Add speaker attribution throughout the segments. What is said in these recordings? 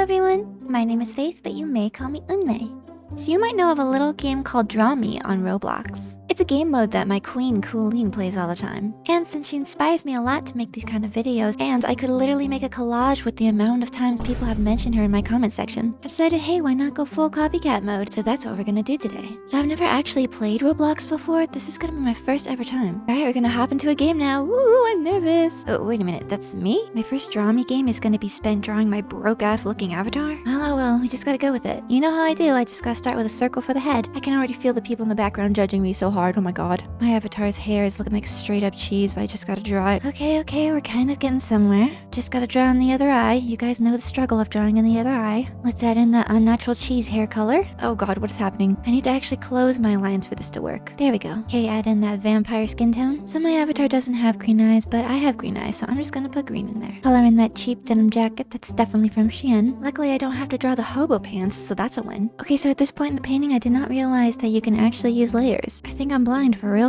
Speaker 1: everyone, my name is Faith, but you may call me Unmei. So you might know of a little game called Draw Me on Roblox. It's a game mode that my queen Colleen plays all the time. And since she inspires me a lot to make these kind of videos, and I could literally make a collage with the amount of times people have mentioned her in my comment section, I decided, hey, why not go full copycat mode? So that's what we're gonna do today. So I've never actually played Roblox before. This is gonna be my first ever time. All right, we're gonna hop into a game now. Ooh, I'm nervous. Oh, wait a minute, that's me? My first Draw Me game is gonna be spent drawing my broke-ass looking avatar? Well, we just gotta go with it. You know how I do, I just gotta start with a circle for the head. I can already feel the people in the background judging me so hard, oh my god. My avatar's hair is looking like straight up cheese, but I just gotta draw it. Okay, we're kind of getting somewhere. Just gotta draw in the other eye. You guys know the struggle of drawing in the other eye. Let's add in the unnatural cheese hair color. Oh god, what is happening? I need to actually close my lines for this to work. There we go. Okay, add in that vampire skin tone. So my avatar doesn't have green eyes, but I have green eyes, so I'm just gonna put green in there. Color in that cheap denim jacket, that's definitely from Shein. Luckily, I don't have to draw the hobo pants, so that's a win. Okay, so at this point in the painting, I did not realize that you can actually use layers. I think I'm blind for real.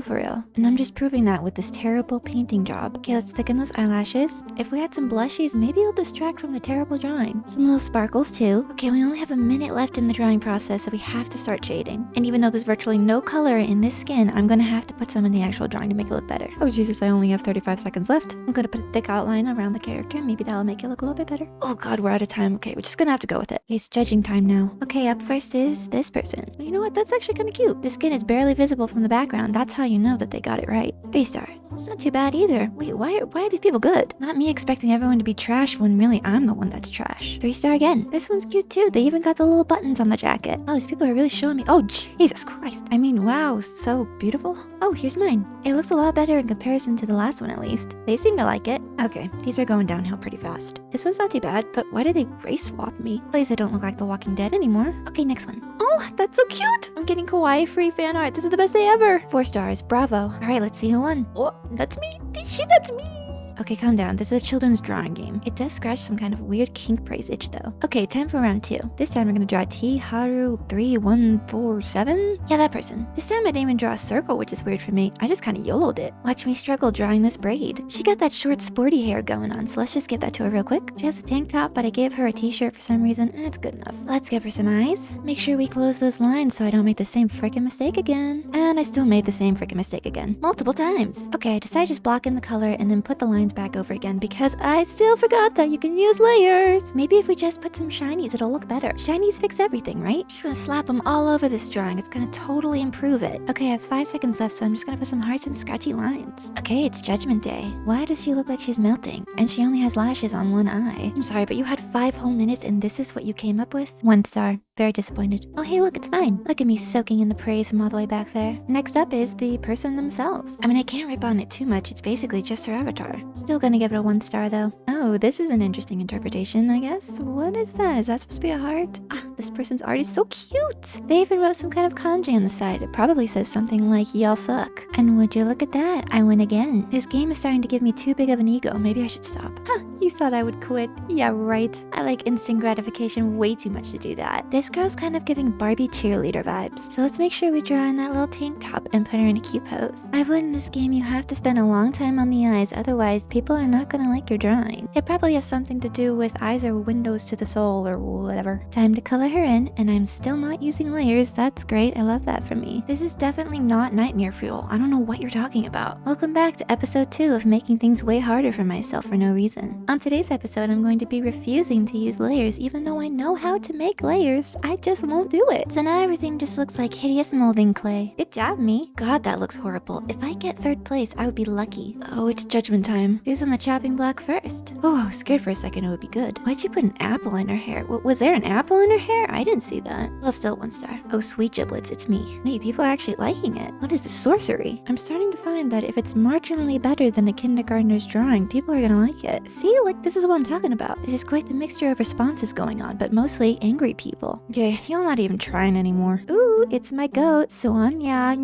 Speaker 1: And I'm just proving that with this terrible painting job. Okay, let's thicken those eyelashes. If we had some blushies, maybe it'll distract from the terrible drawing. Some little sparkles too. Okay, we only have a minute left in the drawing process, so we have to start shading. And even though there's virtually no color in this skin, I'm gonna have to put some in the actual drawing to make it look better. Oh Jesus, I only have 35 seconds left. I'm gonna put a thick outline around the character. Maybe that'll make it look a little bit better. Oh god, we're out of time. Okay, we're just gonna have to go with it. It's judging time now. Okay, up first is this person. You know what? That's actually kind of cute. The skin is barely visible from the background. That's how you know that they got it right. 3-star. It's not too bad either. Wait, why are these people good? Not me expecting everyone to be trash when really I'm the one that's trash. 3-star again. This one's cute too. They even got the little buttons on the jacket. Oh, these people are really showing me. Oh, Jesus Christ. I mean, wow, so beautiful. Oh, here's mine. It looks a lot better in comparison to the last one at least. They seem to like it. Okay, these are going downhill pretty fast. This one's not too bad, but why did they race swap me? Please, I don't look like The Walking Dead anymore. Okay, next one. Oh, that's so cute. I'm getting kawaii free fan art. This is the best day ever. 4 stars. Bravo. All right, let's see who won. Oh, that's me. That's me. Okay, calm down. This is a children's drawing game. It does scratch some kind of weird kink praise itch though. Okay, time for round 2. This time we're gonna draw T Haru 3147. Yeah, that person. This time I didn't even draw a circle, which is weird for me. I just kind of YOLO'd it. Watch me struggle drawing this braid. She got that short sporty hair going on, so let's just give that to her real quick. She has a tank top, but I gave her a t-shirt for some reason. It's good enough. Let's give her some eyes. Make sure we close those lines so I don't make the same freaking mistake again. And I still made the same freaking mistake again. Multiple times. Okay, I decided to just block in the color and then put the lines back over again because I still forgot that you can use layers. Maybe if we just put some shinies, it'll look better. Shinies fix everything, right? Just gonna slap them all over this drawing. It's gonna totally improve it. Okay, I have 5 seconds left, so I'm just gonna put some hearts and scratchy lines. Okay, it's Judgment Day. Why does she look like she's melting? And she only has lashes on one eye. I'm sorry, but you had 5 whole minutes and this is what you came up with? 1 star. Very disappointed. Oh, hey, look, it's mine. Look at me soaking in the praise from all the way back there. Next up is the person themselves. I mean, I can't rip on it too much. It's basically just her avatar. Still gonna give it a 1 star though. Oh, this is an interesting interpretation, I guess. What is that? Is that supposed to be a heart? Ah, this person's art is so cute. They even wrote some kind of kanji on the side. It probably says something like, y'all suck. And would you look at that? I win again. This game is starting to give me too big of an ego. Maybe I should stop. Huh, you thought I would quit. Yeah, right. I like instant gratification way too much to do that. This girl's kind of giving Barbie cheerleader vibes. So let's make sure we draw in that little tank top and put her in a cute pose. I've learned in this game you have to spend a long time on the eyes, otherwise people are not gonna like your drawing. It probably has something to do with eyes are windows to the soul or whatever. Time to color her in, and I'm still not using layers. That's great. I love that for me. This is definitely not nightmare fuel. I don't know what you're talking about. Welcome back to episode 2 of making things way harder for myself for no reason. On today's episode, I'm going to be refusing to use layers even though I know how to make layers. I just won't do it. So now everything just looks like hideous molding clay. Good job, me. God, that looks horrible. If I get 3rd place, I would be lucky. Oh, it's judgment time. Who's on the chopping block first? Oh, I was scared for a second it would be good. Why'd you put an apple in her hair? Was there an apple in her hair? I didn't see that. Well, still 1 star. Oh, sweet giblets, it's me. Wait, people are actually liking it. What is this sorcery? I'm starting to find that if it's marginally better than a kindergartner's drawing, people are gonna like it. See, like this is what I'm talking about. This is quite the mixture of responses going on, but mostly angry people. Okay, y'all not even trying anymore. Ooh, it's my goat, Sonia.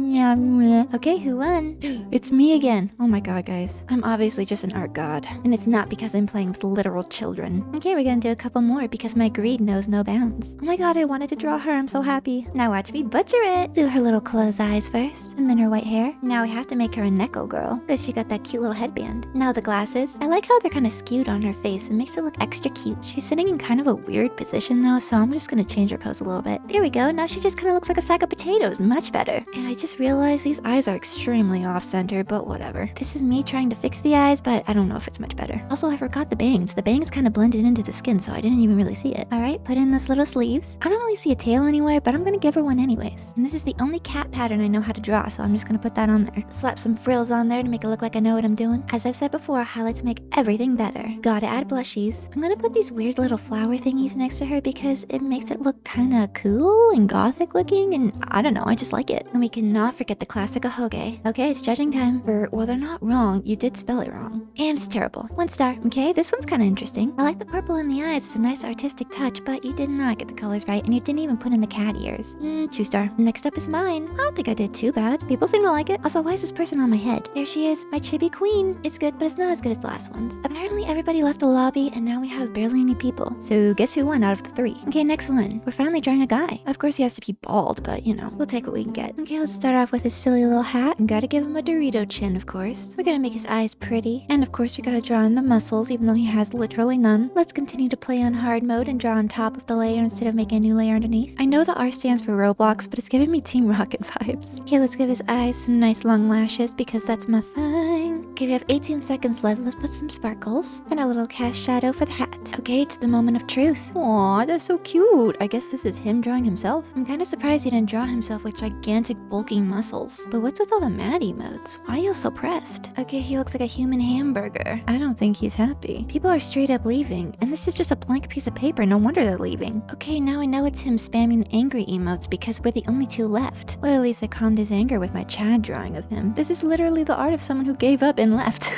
Speaker 1: Okay, who won? It's me again. Oh my god, guys. I'm obviously just an art god. And it's not because I'm playing with literal children. Okay, we're gonna do a couple more because my greed knows no bounds. Oh my god, I wanted to draw her. I'm so happy. Now watch me butcher it. Do her little closed eyes first, and then her white hair. Now we have to make her a Neko girl, because she got that cute little headband. Now the glasses. I like how they're kind of skewed on her face. It makes it look extra cute. She's sitting in kind of a weird position though, so I'm just gonna change her pose a little bit. There we go. Now she just kind of looks like a sack of potatoes. Much better. And I just realized these eyes are extremely off-center, but whatever. This is me trying to fix the eyes, but I don't know if it's much better. Also, I forgot the bangs. The bangs kind of blended into the skin, so I didn't even really see it. All right, put in those little sleeves. I don't really see a tail anywhere, but I'm gonna give her one anyways. And this is the only cat pattern I know how to draw, so I'm just gonna put that on there. Slap some frills on there to make it look like I know what I'm doing. As I've said before, highlights make everything better. Gotta add blushies. I'm gonna put these weird little flower thingies next to her because it makes it look kind of cool and gothic looking, and I don't know, I just like it. And we cannot forget the classic ahoge. Okay, it's judging time. Well, they're not wrong, you did spell it wrong. And it's terrible. 1 star. Okay, this one's kind of interesting. I like the purple in the eyes, it's a nice artistic touch, but you did not get the colors right, and you didn't even put in the cat ears. 2 star. Next up is mine. I don't think I did too bad. People seem to like it. Also, why is this person on my head? There she is, my chibi queen. It's good, but it's not as good as the last ones. Apparently everybody left the lobby, and now we have barely any people. So guess who won out of the 3? Okay, next one. We're finally drawing a guy. Of course he has to be bald, but you know, we'll take what we can get. Okay, let's start off with his silly little hat. Gotta give him a Dorito chin, of course. We're gonna make his eyes pretty. And of course we gotta draw in the muscles, even though he has literally none. Let's continue to play on hard mode and draw on top of the layer instead of making a new layer underneath. I know the R stands for Roblox, but it's giving me Team Rocket vibes. Okay, let's give his eyes some nice long lashes because that's my thing. Okay, we have 18 seconds left. Let's put some sparkles and a little cast shadow for the hat. Okay, it's the moment of truth. Aw, that's so cute. I guess this is him drawing himself. I'm kind of surprised he didn't draw himself with gigantic bulking muscles. But what's with all the mad emotes? Why are you so pressed? Okay, he looks like a human hamburger. I don't think he's happy. People are straight up leaving, and this is just a blank piece of paper. No wonder they're leaving. Okay, now I know it's him spamming the angry emotes because we're the only 2 left. Well, at least I calmed his anger with my Chad drawing of him. This is literally the art of someone who gave up and left.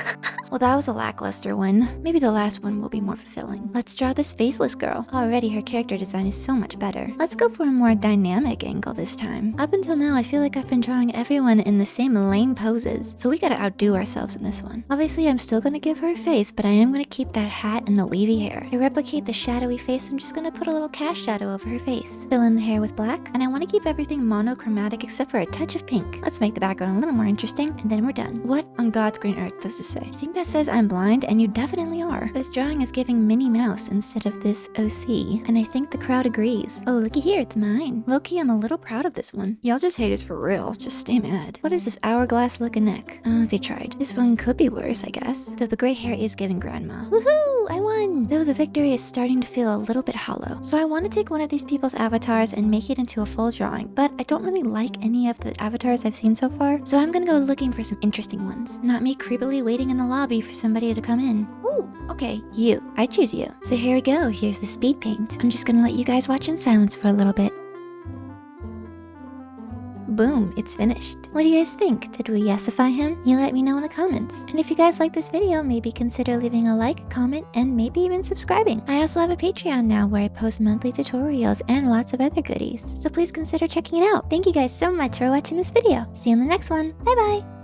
Speaker 1: Well, that was a lackluster one. Maybe the last one will be more fulfilling. Let's draw this faceless girl. Already her character design is so much better. Let's go for a more dynamic angle this time. Up until now, I feel like I've been drawing everyone in the same lame poses, so we gotta outdo ourselves in this one. Obviously, I'm still gonna give her a face, but I am gonna keep that hat and the wavy hair. To replicate the shadowy face, I'm just gonna put a little cast shadow over her face. Fill in the hair with black, and I wanna keep everything monochromatic except for a touch of pink. Let's make the background a little more interesting, and then we're done. What on God's green earth does this say? I think that says I'm blind, and you definitely are. This drawing is giving Minnie Mouse instead of this OC, and I think the crowd agrees. Oh, looky here, it's mine. Low-key, I'm a little proud of this one. Y'all just haters for real. Just stay mad. What is this hourglass looking neck? Oh, they tried. This one could be worse, I guess. Though the gray hair is giving grandma. Woohoo! I won! Though the victory is starting to feel a little bit hollow. So I want to take one of these people's avatars and make it into a full drawing, but I don't really like any of the avatars I've seen so far, so I'm gonna go looking for some interesting ones. Not me creepily waiting in the lobby for somebody to come in. Ooh, okay, you. I choose you. So here we go. Here's the speed paint. I'm just gonna let you guys watch in silence for a little bit. Boom, it's finished. What do you guys think? Did we yesify him? You let me know in the comments. And if you guys like this video, maybe consider leaving a like, comment, and maybe even subscribing. I also have a Patreon now where I post monthly tutorials and lots of other goodies. So please consider checking it out. Thank you guys so much for watching this video. See you in the next one. Bye bye.